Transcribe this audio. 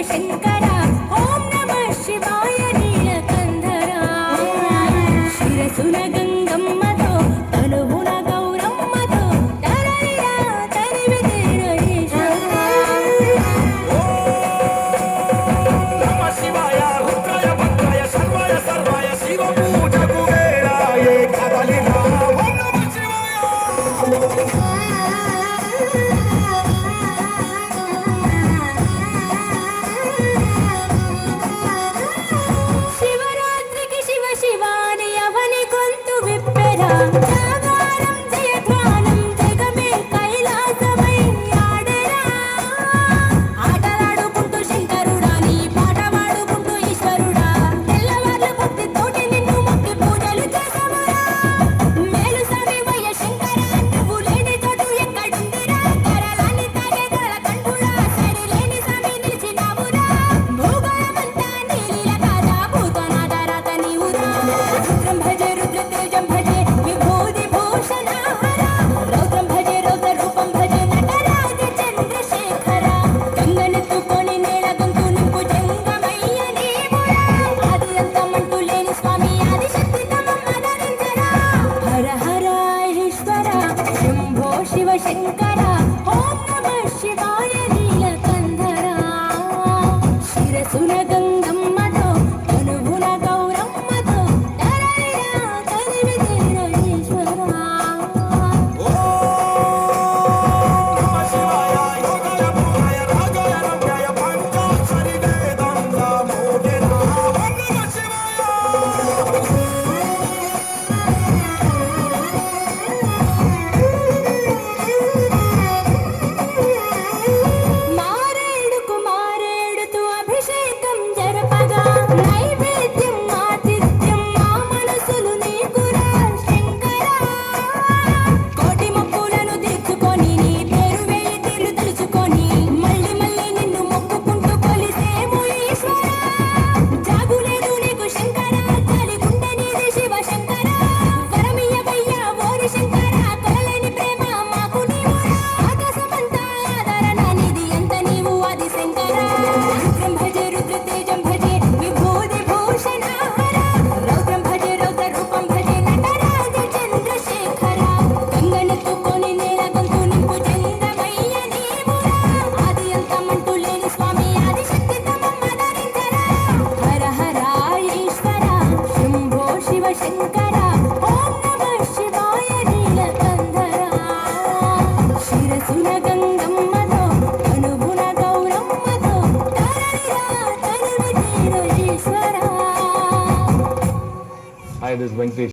శంకర ఓం నమః శివాయ నీలకంధర శిరసున గంగమ్మతో తనువున గౌరమ్మతో తరలిరా తరివితేర ఈశ్వర నమ శివాయ రుద్రాయ భద్రాయ సర్వాయ సర్వాయ శివ పూజకు వేళాయే కదలిరా ఓం నమ శివాయ శివరాత్రికి శివ శివాని అవని గొంతు విప్పెరా జాగారం జయధ్వానం జగమే కైలాసమై ఆడెరా ఆటలాడుకుంటూ శంకరుడా నీ పాట పాడుకుంటూ ఈశ్వరుడా తెల్లవార్ల భక్తితోటి నిన్ను మొక్కి పూజలు చేసామురా మేలు సవివయ్య శంకర నువ్వు లేని చోటు ఎక్కడుందిరా కరలాన్ని తాగే కళకంఠుడా సరిలేని సవి నిలిచినావురా భూగోళమంతా నీలీల కాదా భూతనాద రాత నీవురా రుద్రం భజే రుద్ర తేజం భజే విభూతి భూషణాహర రౌద్రం భజే రౌద్ర రూపం భజే నటరాజ చంద్రశేఖర గంగనెత్తుకొని నేల గొంతు నింపు జంగమయ్య నీవురా ఆది అంతమంటూ లేని స్వామి ఆదిశక్తి తమమ్మదరించరా హర హర ఈశ్వర శంభో శివ శంకర ఓం నమః శివాయ నీలకంధర శిరసున గంగమ్మతో తనువున గౌరమ్మతో తరలిరా తరివితేర ఈశ్వర నమ శివాయ యోగాయ భూయాయ రాగాయ రమ్యాయ పంచాక్షరి వేదాంత మోగిరా ఓం నమ శివాయ మారేడుకు మారేడుతూ అభిషేకం జరపగా నైవేద్యం ఆతిథ్యం మా మనసులు నీకురా శంకర కోటి మొక్కులను తీర్చుకొని నీ పేరు వేయి తీర్లు తలుచుకొని మళ్ళీ మళ్ళీ నిన్ను మొక్కుకుంటూ కొలిసేము ఈశ్వర జాగులేదు నీకు శంకర జాలి గుండె నీది శివ శంకర వరమియ్యవయ్యా ఓరి శంకర కొలలేని ప్రేమ మాకు నీవురా ఆకాశమంతా ఆదరణ నీది ఎంత నీవు ఆది శంకర రుద్రం భజే రుద్ర తేజం భజే విభూతి భూషణాహర రౌద్రం భజే రౌద్ర రూపం భజే నటరాజ చంద్రశేఖర గంగనెత్తుకొని నేల గొంతు నింపు జంగమయ్య నీవురా ఆది అంతమంటూ లేని స్వామి ఆదిశక్తి తమమ్మదరించరా హర హర ఈశ్వర శంభో శివ శంకర ఓం నమః శివాయ నీలకంధర శిరసున గంగమ్మతో తనువున గౌరమ్మతో తరలిరా తరివితేర ఈశ్వర Hi, this is Venkatesh.